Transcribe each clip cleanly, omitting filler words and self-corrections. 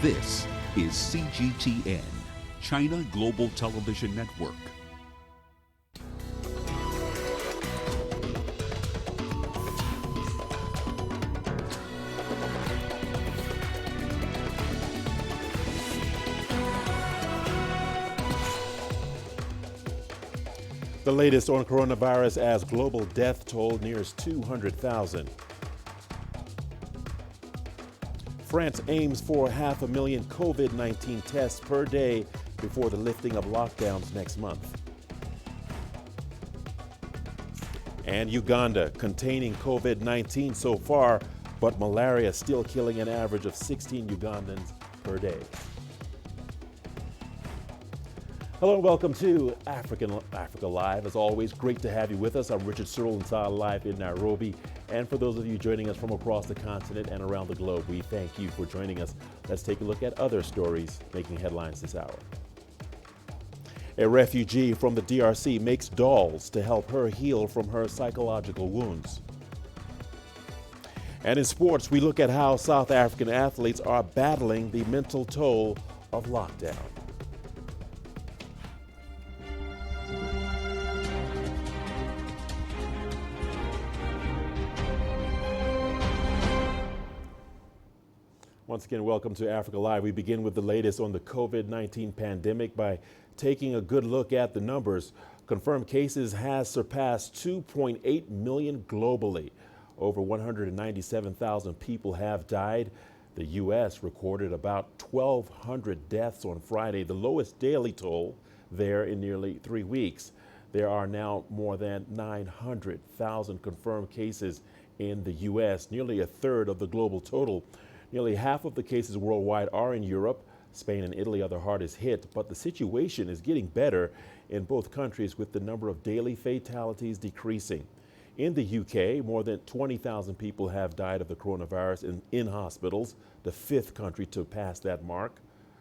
This is CGTN, China Global Television Network. The latest on coronavirus as global death toll nears 200,000. France aims for 500,000 COVID-19 tests per day before the lifting of lockdowns next month. And Uganda containing COVID-19 so far, but malaria still killing an average of 16 Ugandans per day. Hello and welcome to Africa Live. As always, great to have you with us. I'm Richard Cyril Nta, live in Nairobi. And for those of you joining us from across the continent and around the globe, we thank you for joining us. Let's take a look at other stories making headlines this hour. A refugee from the DRC makes dolls to help her heal from her psychological wounds. And in sports, we look at how South African athletes are battling the mental toll of lockdown. Once again, welcome to Africa Live. We begin with the latest on the COVID-19 pandemic by taking a good look at the numbers. Confirmed cases has surpassed 2.8 million globally. Over 197,000 people have died. The U.S. recorded about 1,200 deaths on Friday, the lowest daily toll there in nearly 3 weeks. There are now more than 900,000 confirmed cases in the U.S., nearly a third of the global total. Nearly half of the cases worldwide are in Europe. Spain and Italy are the hardest hit, but the situation is getting better in both countries with the number of daily fatalities decreasing. In the UK, more than 20,000 people have died of the coronavirus in hospitals, the fifth country to pass that mark.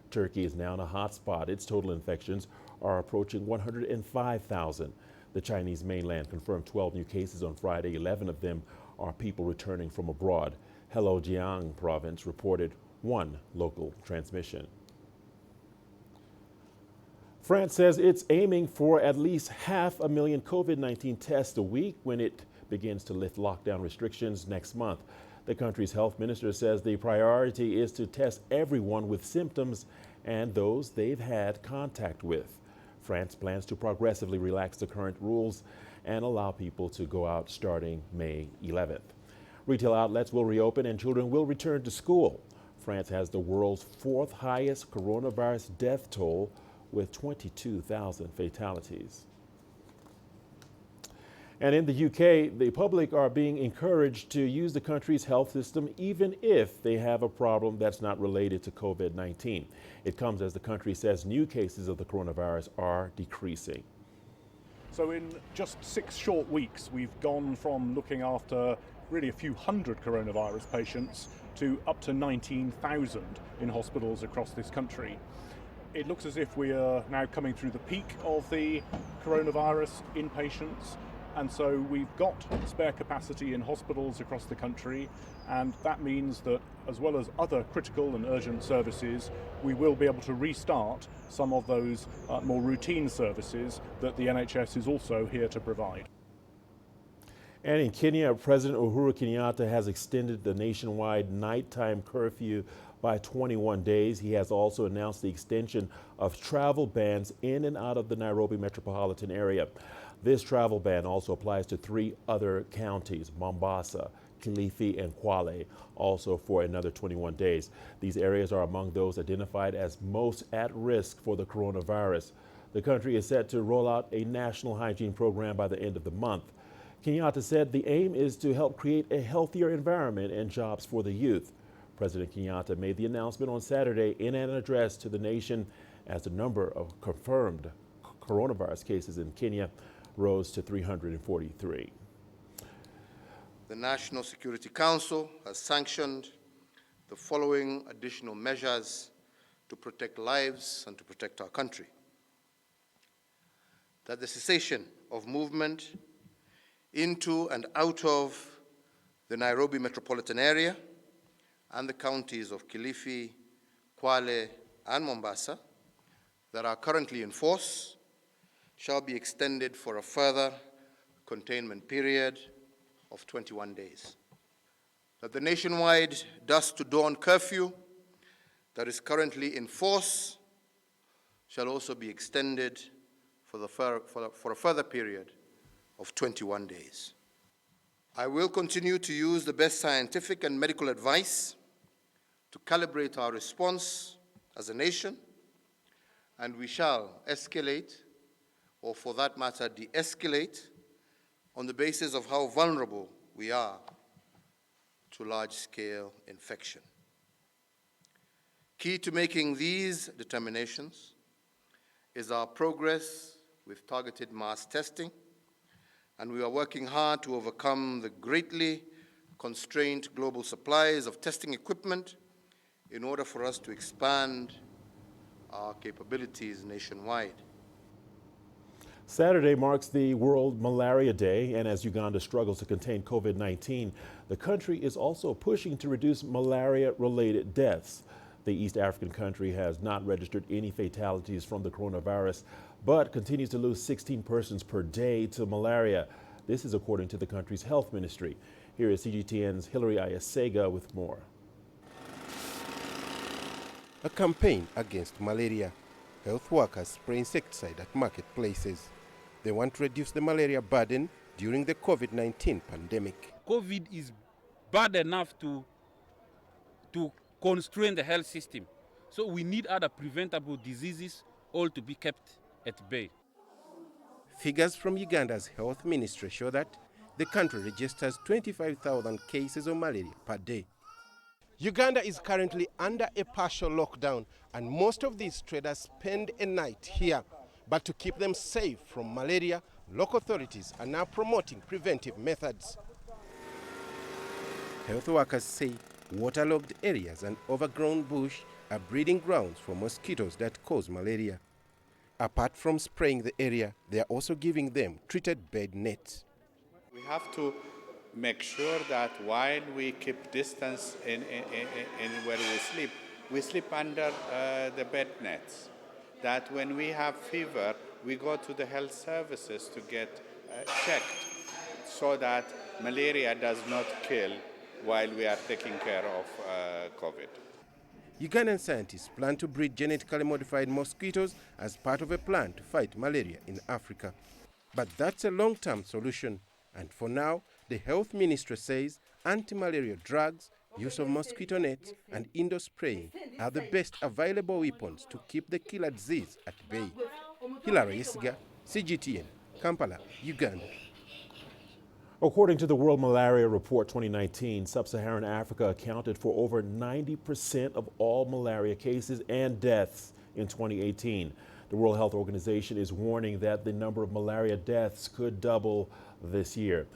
Turkey is now in a hot spot. Its total infections are approaching 105,000. The Chinese mainland confirmed 12 new cases on Friday. 11 of them are people returning from abroad. Heilongjiang province reported one local transmission. France says it's aiming for at least 500,000 COVID-19 tests a week when it begins to lift lockdown restrictions next month. The country's health minister says the priority is to test everyone with symptoms and those they've had contact with. France plans to progressively relax the current rules and allow people to go out starting May 11th. Retail outlets will reopen and children will return to school. France has the world's fourth highest coronavirus death toll with 22,000 fatalities. And in the UK, the public are being encouraged to use the country's health system even if they have a problem that's not related to COVID-19. It comes as the country says new cases of the coronavirus are decreasing. So in just 6 short weeks, we've gone from looking after really a few hundred coronavirus patients to up to 19,000 in hospitals across this country. It looks as if we are now coming through the peak of the coronavirus in patients, and so we've got spare capacity in hospitals across the country, and that means that as well as other critical and urgent services, we will be able to restart some of those more routine services that the NHS is also here to provide. And in Kenya, President Uhuru Kenyatta has extended the nationwide nighttime curfew by 21 days. He has also announced the extension of travel bans in and out of the Nairobi metropolitan area. This travel ban also applies to 3 other counties, Mombasa, Kilifi, and Kwale, also for another 21 days. These areas are among those identified as most at risk for the coronavirus. The country is set to roll out a national hygiene program by the end of the month. Kenyatta said the aim is to help create a healthier environment and jobs for the youth. President Kenyatta made the announcement on Saturday in an address to the nation as the number of confirmed coronavirus cases in Kenya rose to 343. The National Security Council has sanctioned the following additional measures to protect lives and to protect our country. That the cessation of movement into and out of the Nairobi metropolitan area and the counties of Kilifi, Kwale, and Mombasa that are currently in force shall be extended for a further containment period of 21 days. That the nationwide dusk to dawn curfew that is currently in force shall also be extended for a further period of 21 days. I will continue to use the best scientific and medical advice to calibrate our response as a nation, and we shall escalate, or for that matter, de-escalate, on the basis of how vulnerable we are to large-scale infection. Key to making these determinations is our progress with targeted mass testing, and we are working hard to overcome the greatly constrained global supplies of testing equipment in order for us to expand our capabilities nationwide. Saturday marks the World Malaria Day, and as Uganda struggles to contain COVID-19, the country is also pushing to reduce malaria-related deaths. The East African country has not registered any fatalities from the coronavirus, but continues to lose 16 persons per day to malaria. This is according to the country's health ministry. Here is CGTN's Hilary Ayasega with more. A campaign against malaria. Health workers spray insecticide at marketplaces. They want to reduce the malaria burden during the COVID-19 pandemic. COVID is bad enough to constrain the health system. So we need other preventable diseases all to be kept at bay. Figures from Uganda's health ministry show that the country registers 25,000 cases of malaria per day. Uganda is currently under a partial lockdown, and most of these traders spend a night here. But to keep them safe from malaria, local authorities are now promoting preventive methods. Health workers say waterlogged areas and overgrown bush are breeding grounds for mosquitoes that cause malaria. Apart from spraying the area, they are also giving them treated bed nets. We have to make sure that while we keep distance in where we sleep under the bed nets. That when we have fever, we go to the health services to get checked so that malaria does not kill while we are taking care of COVID. Ugandan scientists plan to breed genetically modified mosquitoes as part of a plan to fight malaria in Africa. But that's a long-term solution. And for now, the health ministry says anti-malaria drugs, use of mosquito nets, and indoor spraying are the best available weapons to keep the killer disease at bay. Hilary Ayasega, CGTN, Kampala, Uganda. According to the World Malaria Report 2019, sub-Saharan Africa accounted for over 90% of all malaria cases and deaths in 2018. The World Health Organization is warning that the number of malaria deaths could double this year.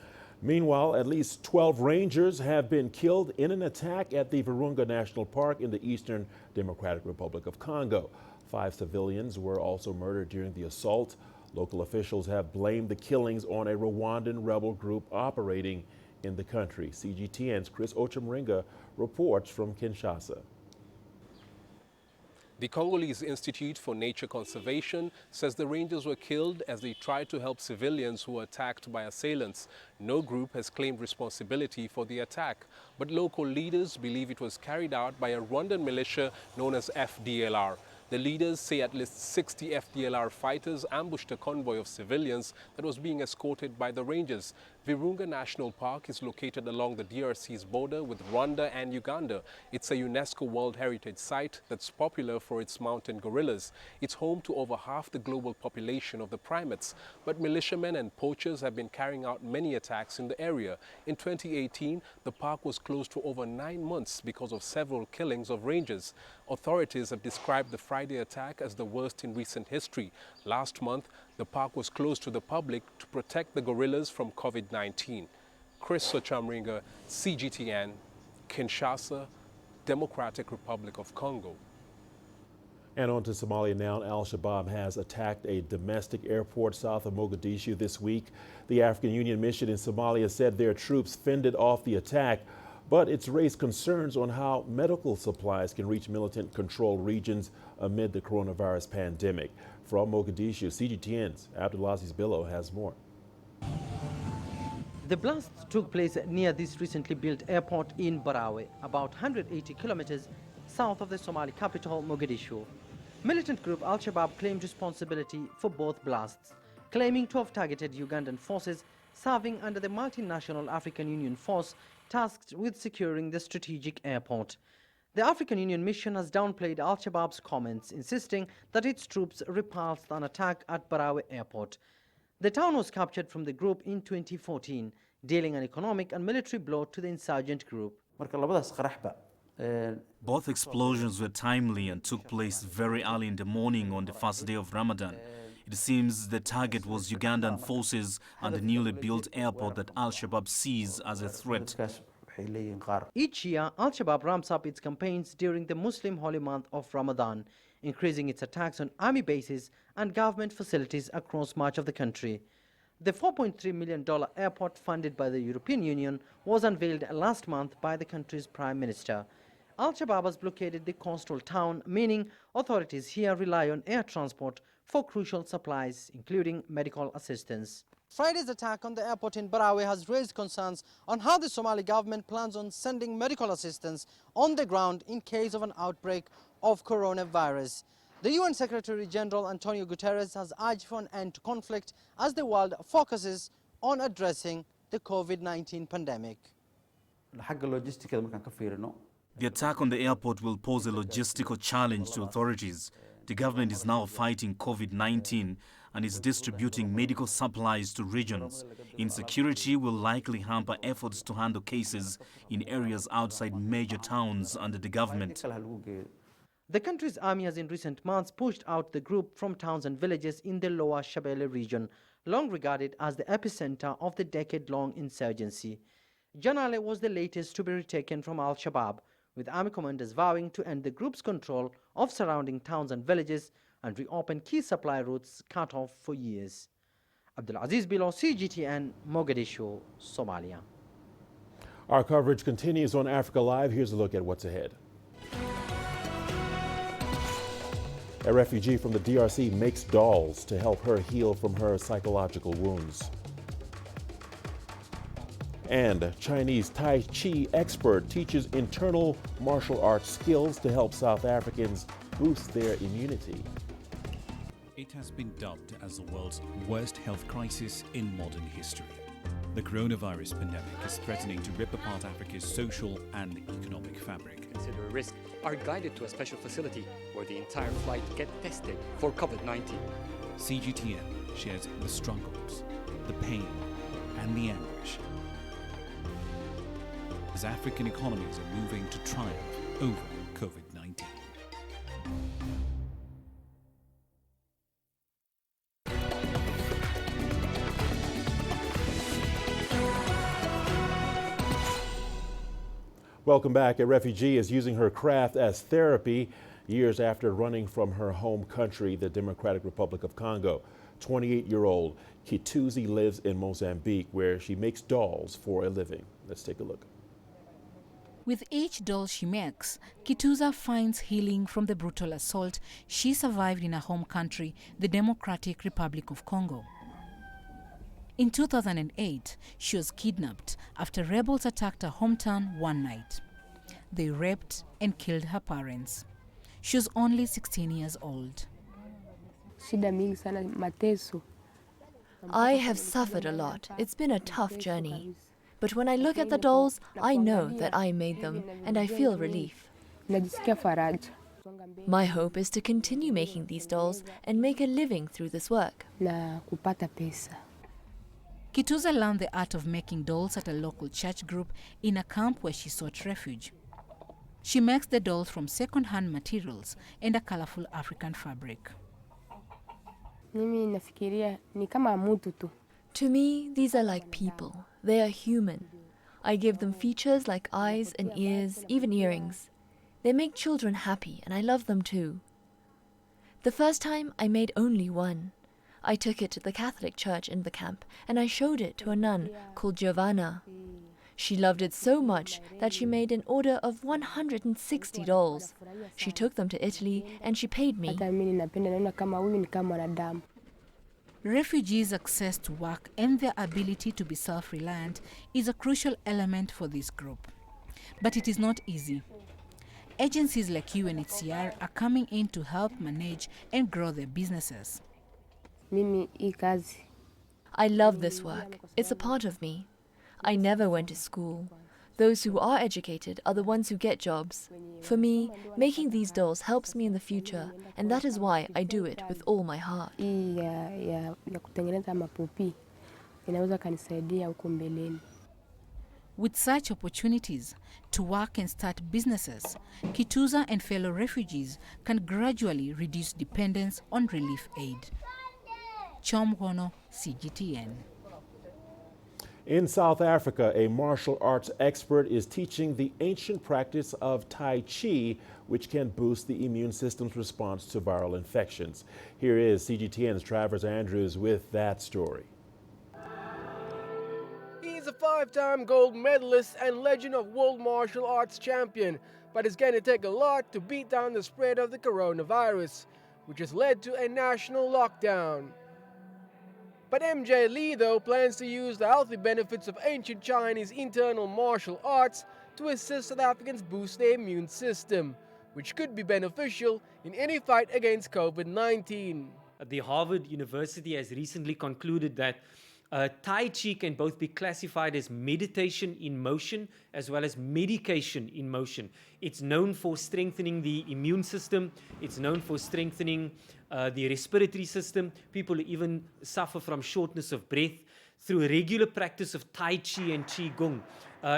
Meanwhile, at least 12 rangers have been killed in an attack at the Virunga National Park in the Eastern Democratic Republic of Congo. 5 civilians were also murdered during the assault. Local officials have blamed the killings on a Rwandan rebel group operating in the country. CGTN's Chris Ochemringa reports from Kinshasa. The Congolese Institute for Nature Conservation says the rangers were killed as they tried to help civilians who were attacked by assailants. No group has claimed responsibility for the attack, but local leaders believe it was carried out by a Rwandan militia known as FDLR. The leaders say at least 60 FDLR fighters ambushed a convoy of civilians that was being escorted by the rangers. Virunga National Park is located along the DRC's border with Rwanda and Uganda. It's a UNESCO World Heritage Site that's popular for its mountain gorillas. It's home to over half the global population of the primates. But militiamen and poachers have been carrying out many attacks in the area. In 2018, the park was closed for over 9 months because of several killings of rangers. Authorities have described the Friday attack as the worst in recent history. Last month, the park was closed to the public to protect the gorillas from COVID-19. Chris Ochemringa, CGTN, Kinshasa, Democratic Republic of Congo. And on to Somalia now. Al-Shabaab has attacked a domestic airport south of Mogadishu this week. The African Union mission in Somalia said their troops fended off the attack, but it's raised concerns on how medical supplies can reach militant-controlled regions amid the coronavirus pandemic. From Mogadishu, CGTN's Abdulaziz Billo has more. The blast took place near this recently built airport in Barawe, about 180 kilometers south of the Somali capital, Mogadishu. Militant group Al-Shabaab claimed responsibility for both blasts, claiming to have targeted Ugandan forces serving under the multinational African Union force tasked with securing the strategic airport. The African Union mission has downplayed Al-Shabaab's comments, insisting that its troops repulsed an attack at Barawe airport. The town was captured from the group in 2014, dealing an economic and military blow to the insurgent group. Both explosions were timely and took place very early in the morning on the first day of Ramadan. It seems the target was Ugandan forces and the newly built airport that Al-Shabaab sees as a threat. Each year, Al-Shabaab ramps up its campaigns during the Muslim holy month of Ramadan, increasing its attacks on army bases and government facilities across much of the country. The $4.3 million airport funded by the European Union was unveiled last month by the country's Prime Minister. Al-Shabaab has blockaded the coastal town, meaning authorities here rely on air transport for crucial supplies, including medical assistance. Friday's attack on the airport in Barawe has raised concerns on how the Somali government plans on sending medical assistance on the ground in case of an outbreak of coronavirus. The UN Secretary General Antonio Guterres has urged for an end to conflict as the world focuses on addressing the COVID-19 pandemic. The attack on the airport will pose a logistical challenge to authorities. The government is now fighting COVID-19 and is distributing medical supplies to regions. Insecurity will likely hamper efforts to handle cases in areas outside major towns under the government. The country's army has in recent months pushed out the group from towns and villages in the lower Shabelle region, long regarded as the epicenter of the decade-long insurgency. Janale was the latest to be retaken from Al-Shabaab, with army commanders vowing to end the group's control of surrounding towns and villages and reopen key supply routes cut off for years. Abdulaziz Billo, CGTN, Mogadishu, Somalia. Our coverage continues on Africa Live. Here's a look at what's ahead. A refugee from the DRC makes dolls to help her heal from her psychological wounds. And a Chinese Tai Chi expert teaches internal martial arts skills to help South Africans boost their immunity. It has been dubbed as the world's worst health crisis in modern history. The coronavirus pandemic is threatening to rip apart Africa's social and economic fabric. Consider a risk are guided to a special facility where the entire flight get tested for COVID-19. CGTN shares the struggles, the pain, and the anguish as African economies are moving to triumph over COVID-19. Welcome back. A refugee is using her craft as therapy years after running from her home country, the Democratic Republic of Congo. 28-year-old Kituzi lives in Mozambique, where she makes dolls for a living. Let's take a look. With each doll she makes, Kituza finds healing from the brutal assault she survived in her home country, the Democratic Republic of Congo. In 2008, she was kidnapped after rebels attacked her hometown one night. They raped and killed her parents. She was only 16 years old. I have suffered a lot. It's been a tough journey. But when I look at the dolls, I know that I made them, and I feel relief. My hope is to continue making these dolls and make a living through this work. Kituza learned the art of making dolls at a local church group in a camp where she sought refuge. She makes the dolls from second-hand materials and a colorful African fabric. To me, these are like people. They are human. I give them features like eyes and ears, even earrings. They make children happy, and I love them too. The first time, I made only one. I took it to the Catholic church in the camp, and I showed it to a nun called Giovanna. She loved it so much that she made an order of 160 dolls. She took them to Italy and she paid me. Refugees' access to work and their ability to be self-reliant is a crucial element for this group. But it is not easy. Agencies like UNHCR are coming in to help manage and grow their businesses. I love this work. It's a part of me. I never went to school. Those who are educated are the ones who get jobs. For me, making these dolls helps me in the future, and that is why I do it with all my heart. With such opportunities to work and start businesses, Kituza and fellow refugees can gradually reduce dependence on relief aid. Chomgono, CGTN. In South Africa, a martial arts expert is teaching the ancient practice of Tai Chi, which can boost the immune system's response to viral infections. Here is CGTN's Travers Andrews with that story. He's a 5-time gold medalist and legend of world martial arts champion, but it's going to take a lot to beat down the spread of the coronavirus, which has led to a national lockdown. But MJ Lee, though, plans to use the healthy benefits of ancient Chinese internal martial arts to assist South Africans boost their immune system, which could be beneficial in any fight against COVID-19. The Harvard University has recently concluded that Tai Chi can both be classified as meditation in motion as well as medication in motion. It's known for strengthening the immune system. It's known for strengthening the respiratory system. People who even suffer from shortness of breath. Through regular practice of Tai Chi and Qigong,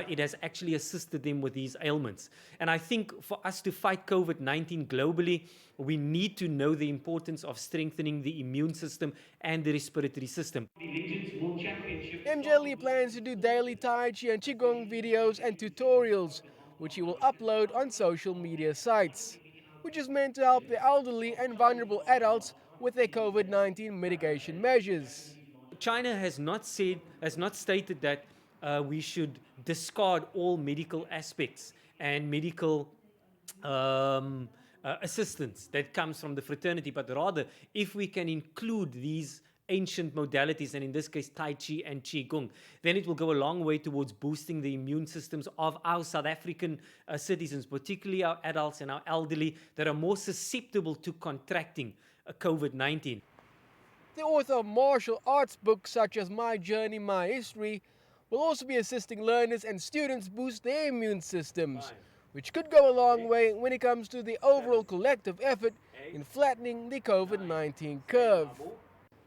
it has actually assisted them with these ailments. And I think for us to fight COVID-19 globally, we need to know the importance of strengthening the immune system and the respiratory system. MJ Lee plans to do daily Tai Chi and Qigong videos and tutorials, which he will upload on social media sites, which is meant to help the elderly and vulnerable adults with their COVID-19 mitigation measures. China has not stated that we should discard all medical aspects and medical assistance that comes from the fraternity, but rather if we can include these ancient modalities, and in this case Tai Chi and Qigong, then it will go a long way towards boosting the immune systems of our South African citizens, particularly our adults and our elderly that are more susceptible to contracting COVID-19. The author of martial arts books such as My Journey, My History will also be assisting learners and students boost their immune systems, which could go a long way when it comes to the overall collective effort in flattening the COVID-19 curve.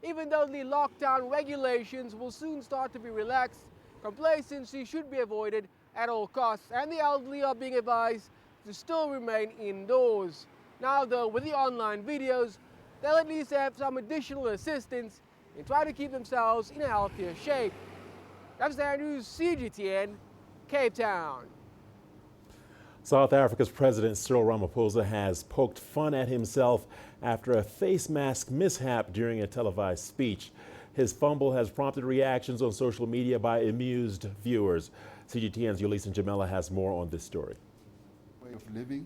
Even though the lockdown regulations will soon start to be relaxed, complacency should be avoided at all costs, and the elderly are being advised to still remain indoors. Now though, with the online videos, they'll at least have some additional assistance in trying to keep themselves in a healthier shape. That's the news, CGTN, Cape Town. South Africa's President Cyril Ramaphosa has poked fun at himself after a face mask mishap during a televised speech. His fumble has prompted reactions on social media by amused viewers. CGTN's Yulisa Jamela has more on this story. Way of living.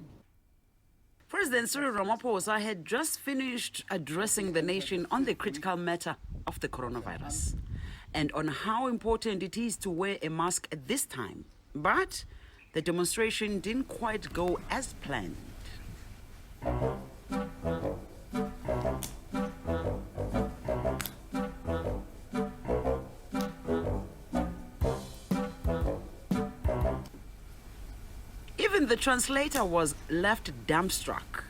President Cyril Ramaphosa had just finished addressing the nation on the critical matter of the coronavirus and on how important it is to wear a mask at this time. But the demonstration didn't quite go as planned. Even the translator was left dumbstruck.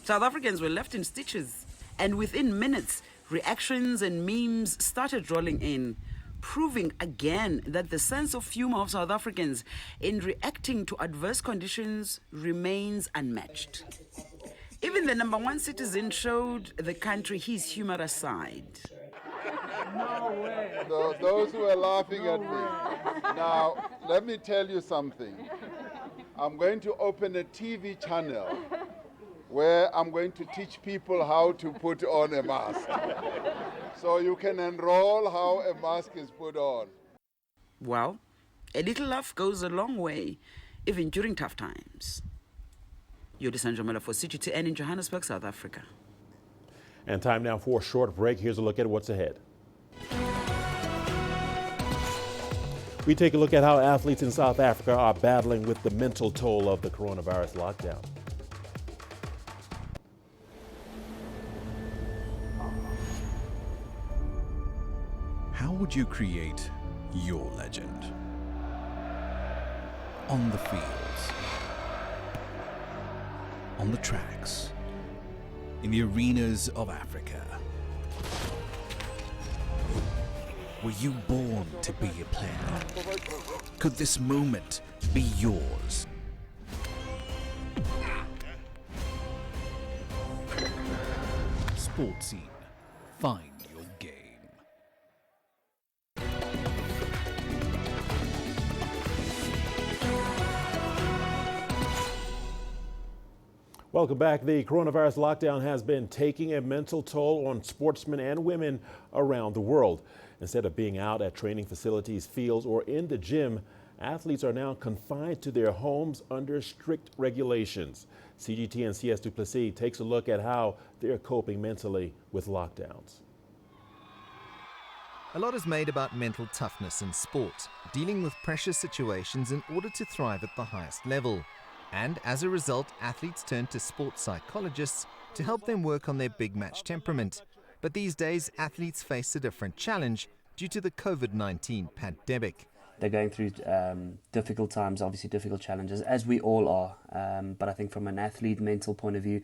South Africans were left in stitches, and within minutes, reactions and memes started rolling in, proving again that the sense of humor of South Africans in reacting to adverse conditions remains unmatched. Even the #1 citizen showed the country his humorous side. No way. Those who are laughing at me. Now, let me tell you something. I'm going to open a TV channel where I'm going to teach people how to put on a mask. So you can enroll how a mask is put on. Well, a little love goes a long way, even during tough times. Yodisa Njomela for CGTN in Johannesburg, South Africa. And time now for a short break. Here's a look at what's ahead. We take a look at how athletes in South Africa are battling with the mental toll of the coronavirus lockdown. How would you create your legend? On the fields, on the tracks, in the arenas of Africa. Were you born to be a player? Could this moment be yours? Sports Scene. Find your game. Welcome back. The coronavirus lockdown has been taking a mental toll on sportsmen and women around the world. Instead of being out at training facilities, fields, or in the gym, athletes are now confined to their homes under strict regulations. CGT and CS Duplessis takes a look at how they're coping mentally with lockdowns. A lot is made about mental toughness in sport, dealing with pressure situations in order to thrive at the highest level. And as a result, athletes turn to sports psychologists to help them work on their big match temperament. But these days, athletes face a different challenge due to the COVID-19 pandemic. They're going through difficult times, obviously difficult challenges, as we all are. But I think from an athlete mental point of view,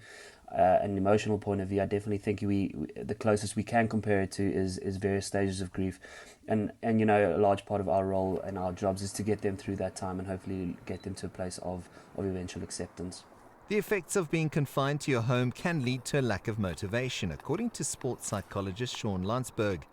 an emotional point of view, I definitely think the closest we can compare it to is various stages of grief. And you know, a large part of our role and our jobs is to get them through that time and hopefully get them to a place of eventual acceptance. The effects of being confined to your home can lead to a lack of motivation, according to sports psychologist Sean Landsberg.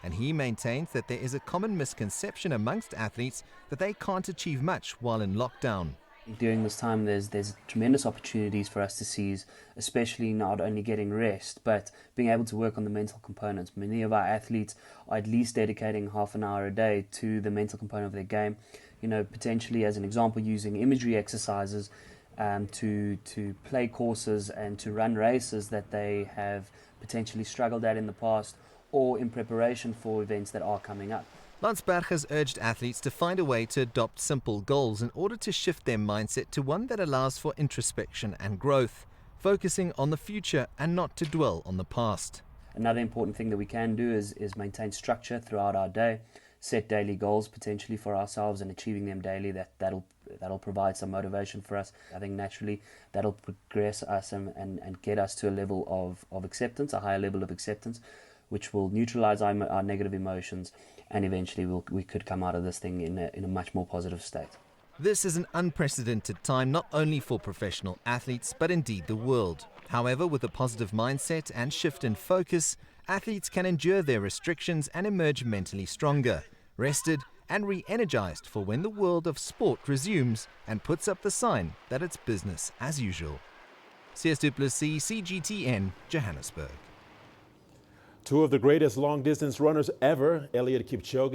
And he maintains that there is a common misconception amongst athletes that they can't achieve much while in lockdown. During this time, there's tremendous opportunities for us to seize, especially not only getting rest, but being able to work on the mental components. Many of our athletes are at least dedicating half an hour a day to the mental component of their game. You know, potentially, as an example, using imagery exercises to play courses and to run races that they have potentially struggled at in the past, or in preparation for events that are coming up. Landsberg has urged athletes to find a way to adopt simple goals in order to shift their mindset to one that allows for introspection and growth, focusing on the future and not to dwell on the past. Another important thing that we can do is maintain structure throughout our day, set daily goals potentially for ourselves and achieving them daily. That'll provide some motivation for us. I think naturally that'll progress us and get us to a level of acceptance, a higher level of acceptance, which will neutralize our negative emotions, and eventually we could come out of this thing in a much more positive state. This is an unprecedented time not only for professional athletes, but indeed the world. However, with a positive mindset and shift in focus, athletes can endure their restrictions and emerge mentally stronger, rested and re-energized for when the world of sport resumes and puts up the sign that it's business as usual. CS Duplessis, CGTN, Johannesburg. Two of the greatest long-distance runners ever, Eliud Kipchoge